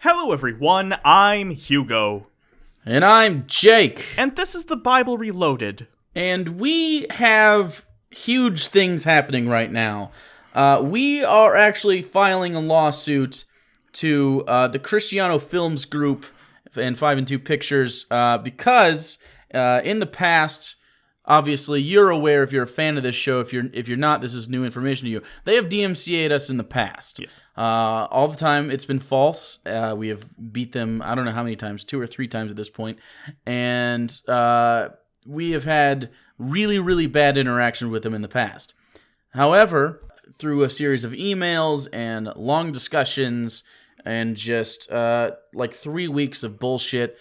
Hello everyone, I'm Hugo. And I'm Jake. And this is the Bible Reloaded. And we have huge things happening right now. We are actually filing a lawsuit to the Cristiano Films Group and 5 and 2 Pictures because in the past, obviously you're aware if you're a fan of this show. If you're not, this is new information to you. They have DMCA'd us in the past. Yes. All the time it's been false. We have beat them, I don't know how many times, 2 or 3 times at this point. And we have had really, really bad interaction with them in the past. However, through a series of emails and long discussions and just like 3 weeks of bullshit,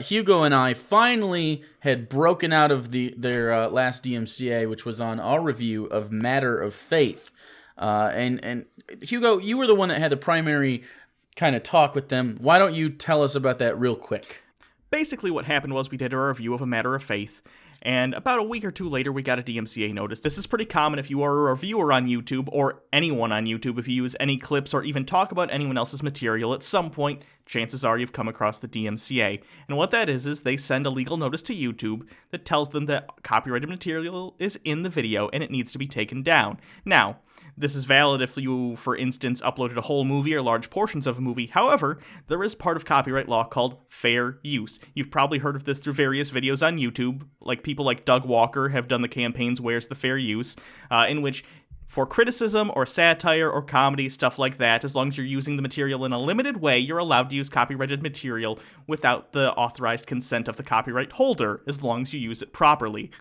Hugo and I finally had broken out of their last DMCA, which was on our review of Matter of Faith. And Hugo, you were the one that had the primary kind of talk with them. Why don't you tell us about that real quick? Basically what happened was we did a review of A Matter of Faith, and about a week or two later we got a DMCA notice. This is pretty common if you are a reviewer on YouTube, or anyone on YouTube. If you use any clips or even talk about anyone else's material, at some point, chances are you've come across the DMCA. And what that is they send a legal notice to YouTube that tells them that copyrighted material is in the video and it needs to be taken down. Now, this is valid if you, for instance, uploaded a whole movie or large portions of a movie. However, there is part of copyright law called fair use. You've probably heard of this through various videos on YouTube, like people like Doug Walker have done the campaigns Where's the Fair Use, in which for criticism or satire or comedy, stuff like that, as long as you're using the material in a limited way, you're allowed to use copyrighted material without the authorized consent of the copyright holder, as long as you use it properly.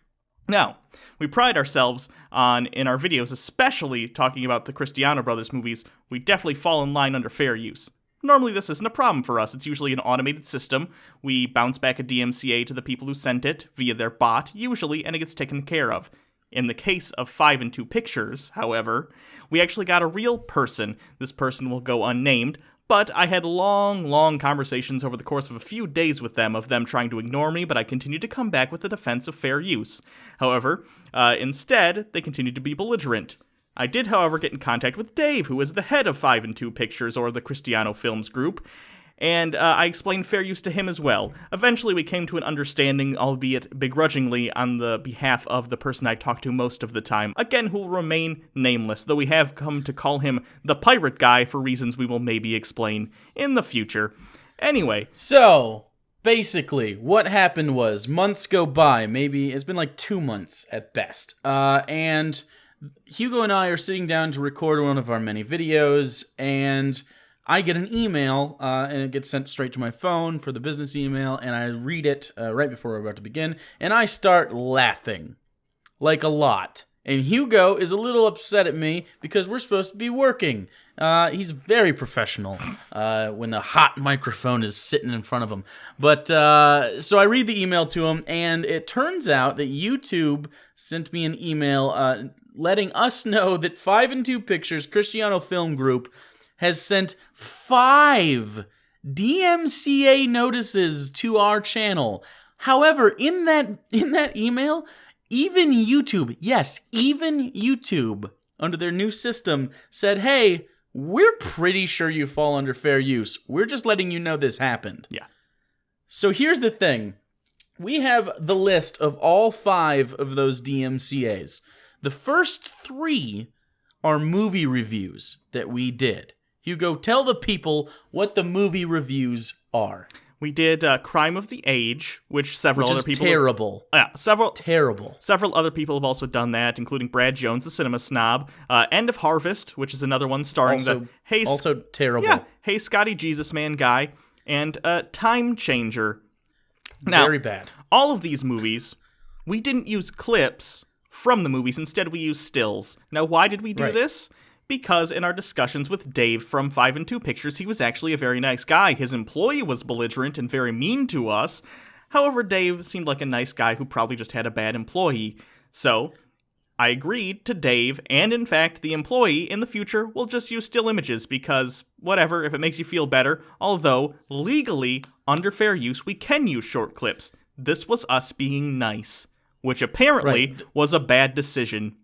Now, we pride ourselves on, in our videos, especially talking about the Cristiano Brothers movies, we definitely fall in line under fair use. Normally this isn't a problem for us. It's usually an automated system. We bounce back a DMCA to the people who sent it via their bot, usually, and it gets taken care of. In the case of 5 and 2 Pictures, however, we actually got a real person. This person will go unnamed, but I had long conversations over the course of a few days with them, of them trying to ignore me, but I continued to come back with the defense of fair use. However, instead, they continued to be belligerent. I did, however, get in contact with Dave, who is the head of 5 and 2 Pictures, or the Cristiano Films Group, and I explained fair use to him as well. Eventually, we came to an understanding, albeit begrudgingly, on the behalf of the person I talked to most of the time. Again, who will remain nameless, though we have come to call him the Pirate Guy for reasons we will maybe explain in the future. Anyway. So, basically, what happened was, months go by, maybe, it's been like 2 months at best, and Hugo and I are sitting down to record one of our many videos, and I get an email, and it gets sent straight to my phone for the business email, and I read it right before we're about to begin, and I start laughing. Like a lot. And Hugo is a little upset at me because we're supposed to be working. He's very professional when the hot microphone is sitting in front of him. But, so I read the email to him, and it turns out that YouTube sent me an email letting us know that 5 and 2 Pictures, Cristiano Film Group, has sent 5 DMCA notices to our channel. However, in that email, even YouTube, yes, even YouTube, under their new system, said, hey, we're pretty sure you fall under fair use. We're just letting you know this happened. Yeah. So here's the thing. We have the list of all 5 of those DMCAs. The first 3 are movie reviews that we did. Hugo, tell the people what the movie reviews are. We did Crime of the Age, which several other people... terrible. Terrible. Several other people have also done that, including Brad Jones, the cinema snob. End of Harvest, which is another one starring also terrible. Yeah, Hey Scotty Jesus Man guy, and Time Changer. Now, very bad. All of these movies, we didn't use clips from the movies. Instead, we used stills. Now, why did we do this? Because in our discussions with Dave from 5 and 2 Pictures, he was actually a very nice guy. His employee was belligerent and very mean to us. However, Dave seemed like a nice guy who probably just had a bad employee. So, I agreed to Dave, and in fact, the employee in the future will just use still images because, whatever, if it makes you feel better, although, legally, under fair use, we can use short clips. This was us being nice, which apparently was a bad decision.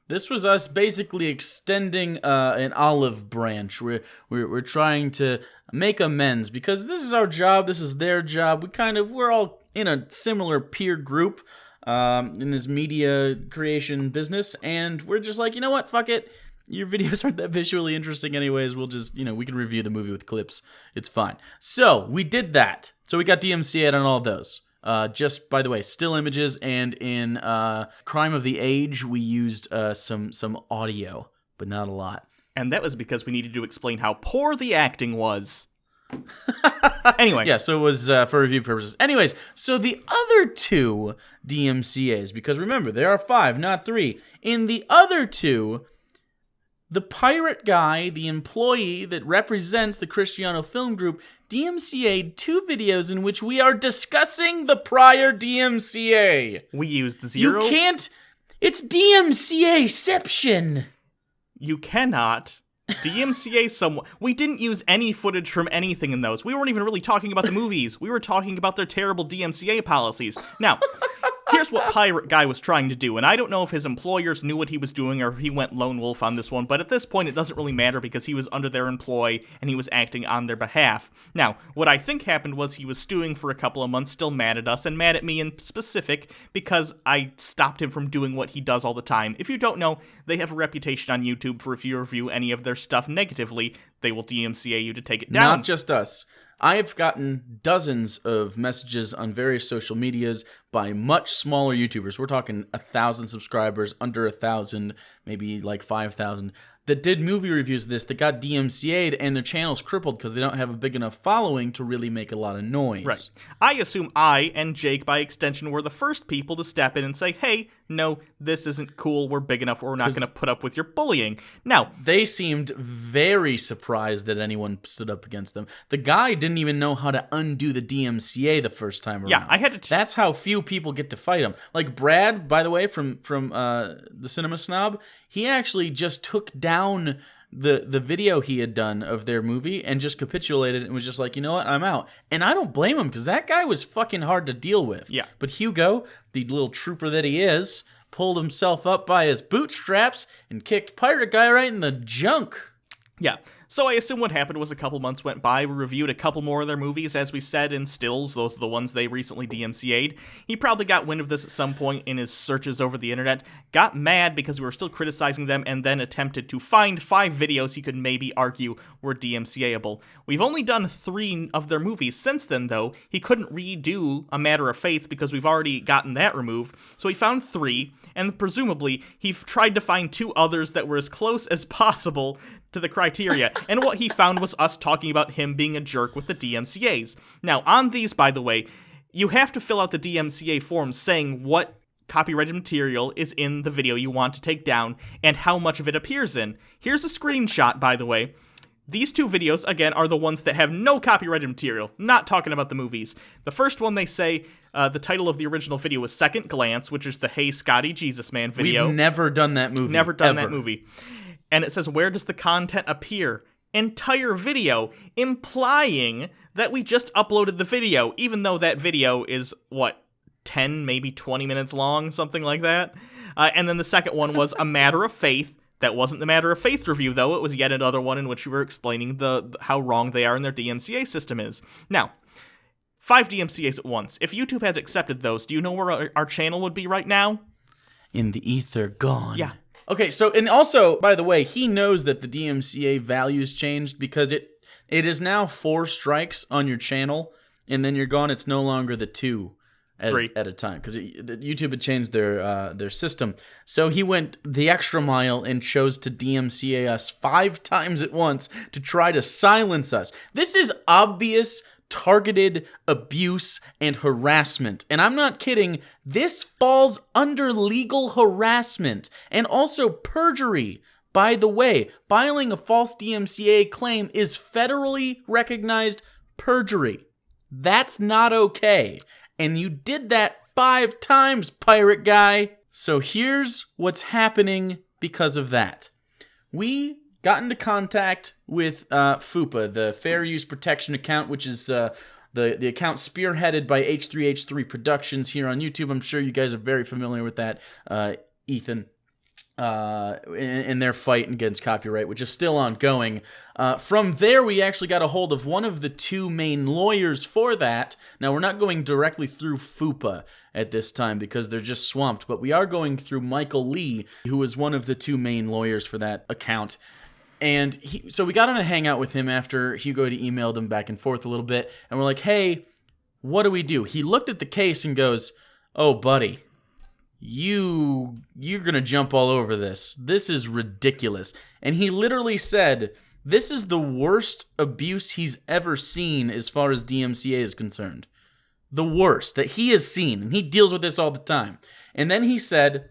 This was us basically extending an olive branch. We're trying to make amends because this is our job. This is their job. We're all in a similar peer group in this media creation business, and we're just like, you know what? Fuck it. Your videos aren't that visually interesting anyways. We'll just, we can review the movie with clips. It's fine. So we did that. So we got DMCA'd on all of those. Just, by the way, still images, and in Crime of the Age, we used some audio, but not a lot. And that was because we needed to explain how poor the acting was. Anyway. Yeah, so it was for review purposes. Anyways, so the other two DMCAs, because remember, there are 5, not 3. In the other two, the pirate guy, the employee that represents the Cristiano Film Group, DMCA'd 2 videos in which we are discussing the prior DMCA. We used 0. You can't... It's DMCA-ception. You cannot DMCA someone. We didn't use any footage from anything in those. We weren't even really talking about the movies. We were talking about their terrible DMCA policies. Now, here's what Pirate Guy was trying to do, and I don't know if his employers knew what he was doing or if he went lone wolf on this one, but at this point it doesn't really matter because he was under their employ and he was acting on their behalf. Now, what I think happened was he was stewing for a couple of months, still mad at us, and mad at me in specific because I stopped him from doing what he does all the time. If you don't know, they have a reputation on YouTube for if you review any of their stuff negatively, they will DMCA you to take it down. Not just us. I have gotten dozens of messages on various social medias by much smaller YouTubers. We're talking 1,000 subscribers, under 1,000, maybe like 5,000, that did movie reviews of this that got DMCA'd and their channels crippled because they don't have a big enough following to really make a lot of noise. Right. I assume I and Jake, by extension, were the first people to step in and say, hey, no, this isn't cool, we're big enough, we're not going to put up with your bullying. Now, they seemed very surprised that anyone stood up against them. The guy didn't even know how to undo the DMCA the first time around. Yeah, I had to... That's how few people get to fight him. Like Brad, by the way, from the Cinema Snob, he actually just took down the video he had done of their movie and just capitulated and was just like, you know what, I'm out. And I don't blame him because that guy was fucking hard to deal with. Yeah. But Hugo, the little trooper that he is, pulled himself up by his bootstraps and kicked Pirate Guy right in the junk. Yeah. So I assume what happened was a couple months went by, we reviewed a couple more of their movies, as we said, in stills, those are the ones they recently DMCA'd. He probably got wind of this at some point in his searches over the internet, got mad because we were still criticizing them, and then attempted to find 5 videos he could maybe argue were DMCA'able. We've only done 3 of their movies since then, though. He couldn't redo A Matter of Faith because we've already gotten that removed, so he found 3, and presumably he tried to find 2 others that were as close as possible to the criteria, and what he found was us talking about him being a jerk with the DMCAs. Now, on these, by the way, you have to fill out the DMCA forms saying what copyrighted material is in the video you want to take down and how much of it appears in. Here's a screenshot, by the way. These 2 videos, again, are the ones that have no copyrighted material, not talking about the movies. The first one, they say, the title of the original video was Second Glance, which is the Hey Scotty Jesus Man video. We've never done that movie. Never done ever. that movie. And it says, where does the content appear? Entire video, implying that we just uploaded the video, even though that video is, 10, maybe 20 minutes long, something like that. And then the second one was A Matter of Faith. That wasn't the Matter of Faith review, though. It was yet another one in which we were explaining how wrong they are and their DMCA system is. Now, 5 DMCAs at once. If YouTube had accepted those, do you know where our channel would be right now? In the ether, gone. Yeah. Okay, so, and also, by the way, he knows that the DMCA values changed because it is now 4 strikes on your channel, and then you're gone. It's no longer the 2 at a time because YouTube had changed their system. So he went the extra mile and chose to DMCA us 5 times at once to try to silence us. This is obvious targeted abuse and harassment. And I'm not kidding, this falls under legal harassment and also perjury. By the way, filing a false DMCA claim is federally recognized perjury. That's not okay. And you did that 5 times, Pirate Guy. So here's what's happening because of that. We got into contact with FUPA, the Fair Use Protection account, which is the account spearheaded by H3H3 Productions here on YouTube. I'm sure you guys are very familiar with that, Ethan. in their fight against copyright, which is still ongoing. From there, we actually got a hold of one of the two main lawyers for that. Now, we're not going directly through FUPA at this time because they're just swamped, but we are going through Michael Lee, who was one of the two main lawyers for that account. And so we got on a hangout with him after Hugo had emailed him back and forth a little bit, and we're like, hey, what do we do? He looked at the case and goes, oh, buddy, you're gonna jump all over this. This is ridiculous. And he literally said, this is the worst abuse he's ever seen as far as DMCA is concerned. The worst that he has seen, and he deals with this all the time. And then he said,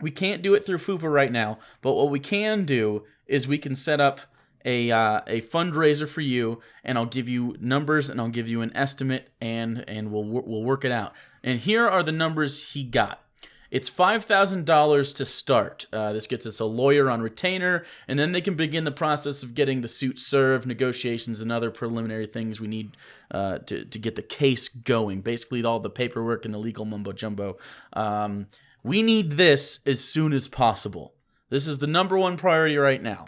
we can't do it through FUPA right now, but what we can do is we can set up a fundraiser for you, and I'll give you numbers, and I'll give you an estimate, and we'll work it out. And here are the numbers he got. It's $5,000 to start. This gets us a lawyer on retainer, and then they can begin the process of getting the suit served, negotiations, and other preliminary things we need to get the case going. Basically, all the paperwork and the legal mumbo-jumbo. We need this as soon as possible. This is the number one priority right now.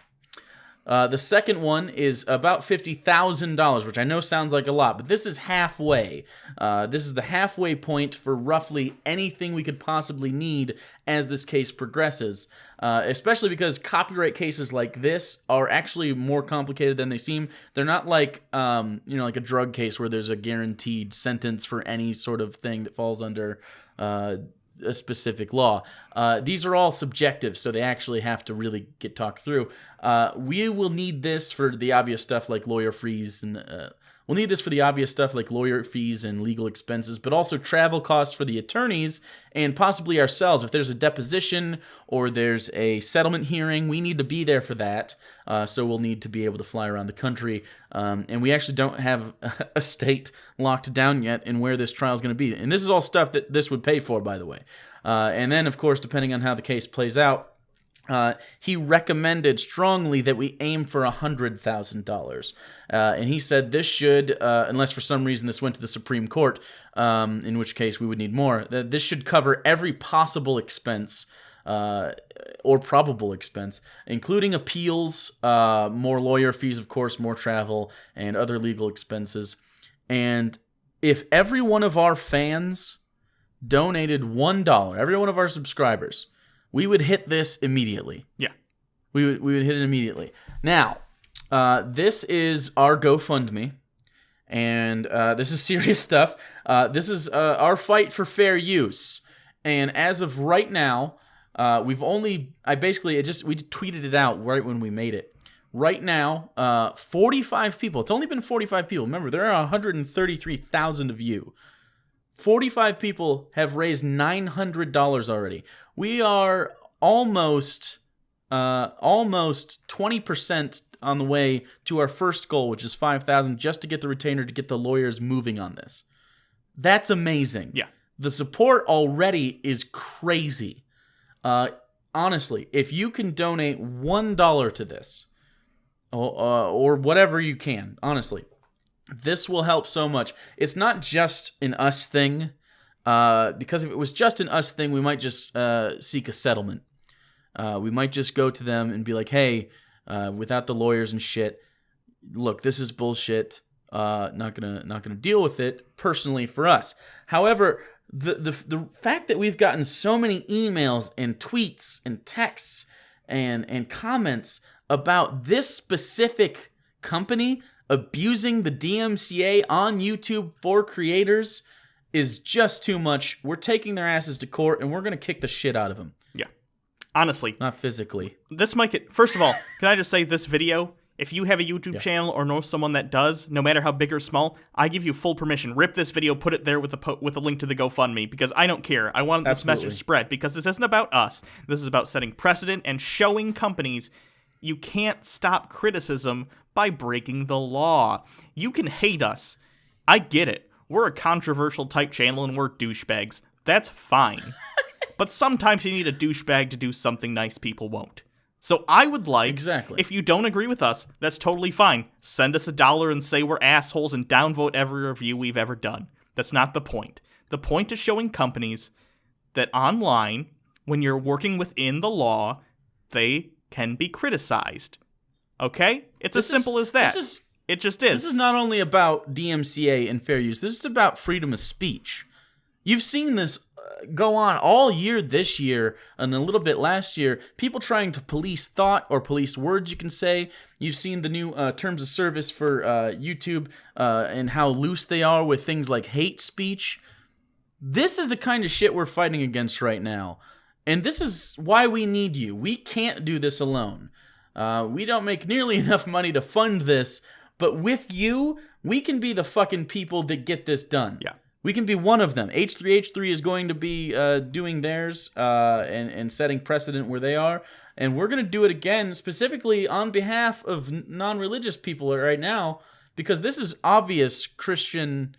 The second one is about $50,000, which I know sounds like a lot, but this is halfway. This is the halfway point for roughly anything we could possibly need as this case progresses, especially because copyright cases like this are actually more complicated than they seem. They're not like, like a drug case where there's a guaranteed sentence for any sort of thing that falls under a specific law. These are all subjective, so they actually have to really get talked through. We will need this for the obvious stuff like lawyer fees, and we'll need this for the obvious stuff like lawyer fees and legal expenses, but also travel costs for the attorneys and possibly ourselves. If there's a deposition or there's a settlement hearing, we need to be there for that. So we'll need to be able to fly around the country. And we actually don't have a state locked down yet in where this trial is going to be. And this is all stuff that this would pay for, by the way. And then, of course, depending on how the case plays out, he recommended strongly that we aim for $100,000. And he said this should, unless for some reason this went to the Supreme Court, in which case we would need more, that this should cover every possible expense or probable expense, including appeals, more lawyer fees, of course, more travel, and other legal expenses. And if every one of our fans donated $1, every one of our subscribers, we would hit this immediately. Yeah. We would hit it immediately. Now, this is our GoFundMe, and this is serious stuff. This is our fight for fair use. And as of right now, we tweeted it out right when we made it. Right now, 45 people. It's only been 45 people. Remember, there are 133,000 of you. 45 people have raised $900 already. We are almost 20% on the way to our first goal, which is $5,000, just to get the retainer, to get the lawyers moving on this. That's amazing. Yeah. The support already is crazy. Honestly, if you can donate $1 to this, or whatever you can, honestly, this will help so much. It's not just an us thing, because if it was just an us thing, we might just seek a settlement. We might just go to them and be like, hey, without the lawyers and shit, look, this is bullshit. Not gonna deal with it personally for us. However, the fact that we've gotten so many emails and tweets and texts and comments about this specific company abusing the DMCA on YouTube for creators is just too much. We're taking their asses to court, and we're going to kick the shit out of them. Yeah. Honestly. Not physically. This might get... First of all, can I just say this video, if you have a YouTube channel or know someone that does, no matter how big or small, I give you full permission. Rip this video, put it there with a link to the GoFundMe, because I don't care. I want this message spread, because this isn't about us. This is about setting precedent and showing companies you can't stop criticism by breaking the law. You can hate us. I get it. We're a controversial type channel and we're douchebags. That's fine. But sometimes you need a douchebag to do something nice people won't. So I would like, if you don't agree with us, that's totally fine. Send us $1 and say we're assholes and downvote every review we've ever done. That's not the point. The point is showing companies that online, when you're working within the law, they can be criticized. Okay? It's as simple as that. It just is. This is not only about DMCA and fair use. This is about freedom of speech. You've seen this go on all year this year and a little bit last year. People trying to police thought or police words, you can say. You've seen the new terms of service for YouTube and how loose they are with things like hate speech. This is the kind of shit we're fighting against right now. And this is why we need you. We can't do this alone. We don't make nearly enough money to fund this, but with you, we can be the fucking people that get this done. Yeah. We can be one of them. H3H3 is going to be doing theirs and setting precedent where they are. And we're going to do it again, specifically on behalf of non-religious people right now, because this is obvious Christian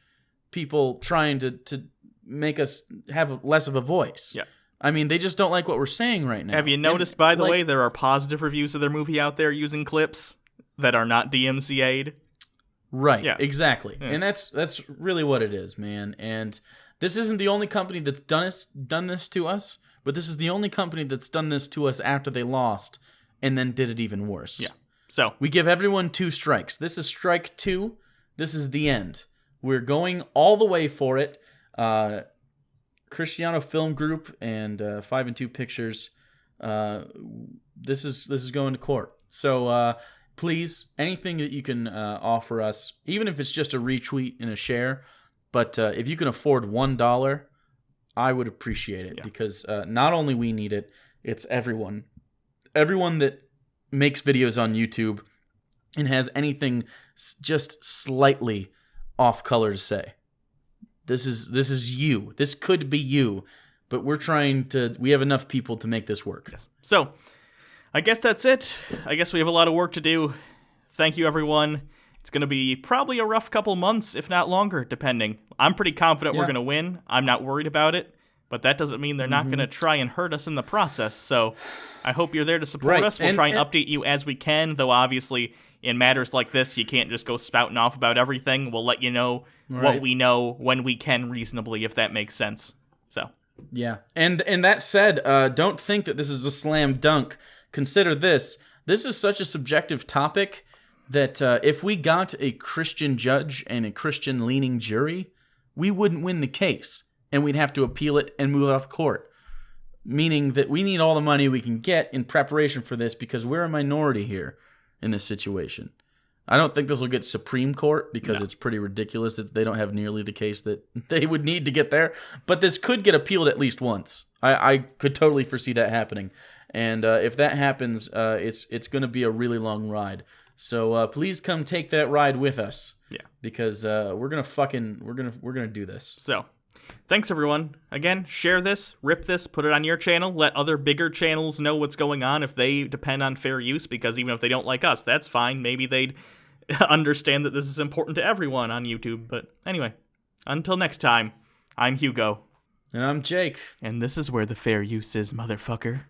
people trying to make us have less of a voice. Yeah. I mean, they just don't like what we're saying right now. Have you noticed, by the way, there are positive reviews of their movie out there using clips that are not DMCA'd? Right, yeah. Exactly. Yeah. And that's really what it is, man. And this isn't the only company that's done this to us, but this is the only company that's done this to us after they lost and then did it even worse. Yeah. So we give everyone 2 strikes. This is strike 2. This is the end. We're going all the way for it. Cristiano Film Group and 5 and 2 Pictures. This is going to court. So please, anything that you can offer us, even if it's just a retweet and a share, but if you can afford $1, I would appreciate it, because not only we need it, it's everyone. Everyone that makes videos on YouTube and has anything just slightly off color to say. This is you. This could be you, but we have enough people to make this work. Yes. So I guess that's it. I guess we have a lot of work to do. Thank you, everyone. It's going to be probably a rough couple months, if not longer, depending. I'm pretty confident we're going to win. I'm not worried about it, but that doesn't mean they're not going to try and hurt us in the process. So I hope you're there to support us. We'll try and update you as we can, though obviously in matters like this, you can't just go spouting off about everything. We'll let you know what we know when we can reasonably, if that makes sense. So yeah. And that said, don't think that this is a slam dunk. Consider this. This is such a subjective topic that if we got a Christian judge and a Christian-leaning jury, we wouldn't win the case, and we'd have to appeal it and move up court. Meaning that we need all the money we can get in preparation for this, because we're a minority here in this situation. I don't think this will get Supreme Court, because it's pretty ridiculous that they don't have nearly the case that they would need to get there. But this could get appealed at least once. I could totally foresee that happening. And if that happens, it's going to be a really long ride. So please come take that ride with us. Yeah, because we're gonna do this. So, thanks everyone. Again, share this, rip this, put it on your channel. Let other bigger channels know what's going on if they depend on fair use. Because even if they don't like us, that's fine. Maybe they'd understand that this is important to everyone on YouTube. But anyway, until next time, I'm Hugo. And I'm Jake. And this is where the fair use is, motherfucker.